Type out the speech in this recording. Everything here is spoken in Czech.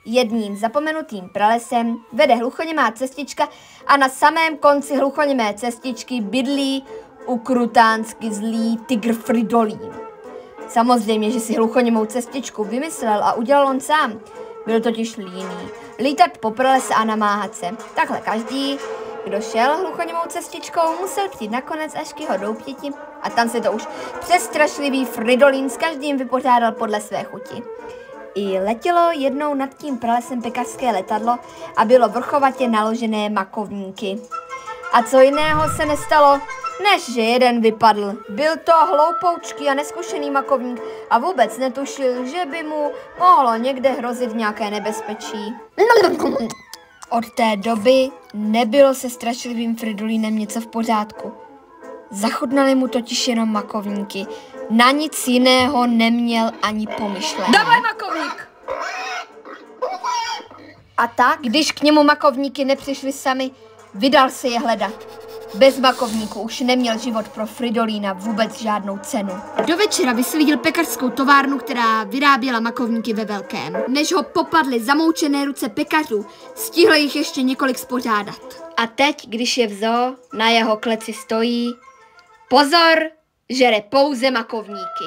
Jedním zapomenutým pralesem vede hluchoněmá cestička a na samém konci hluchoněmé cestičky bydlí ukrutánsky zlý tygr Fridolín. Samozřejmě, že si hluchoněmou cestičku vymyslel a udělal on sám. Byl totiž líný. Lítat po pralese a namáhat se. Takhle každý, kdo šel hluchoněmou cestičkou, musel přijít nakonec až k jeho doupěti a tam se to už přestrašlivý Fridolín s každým vypořádal podle své chuti. I letělo jednou nad tím pralesem pekařské letadlo a bylo vrchovatě naložené makovníky. A co jiného se nestalo, než že jeden vypadl. Byl to hloupoučký a neskušený makovník a vůbec netušil, že by mu mohlo někde hrozit nějaké nebezpečí. Od té doby nebylo se strašlivým Fridolínem něco v pořádku. Zachutnaly mu totiž jenom makovníky. Na nic jiného neměl ani pomyšlení. Dávaj makovník! A tak, když k němu makovníky nepřišli sami, vydal se je hledat. Bez makovníku už neměl život pro Fridolína vůbec žádnou cenu. Do večera vysvítil pekařskou továrnu, která vyráběla makovníky ve velkém. Než ho popadly zamoučené ruce pekařů, stihl jich ještě několik spořádat. A teď, když je v zoo, na jeho kleci stojí: pozor, žere pouze makovníky.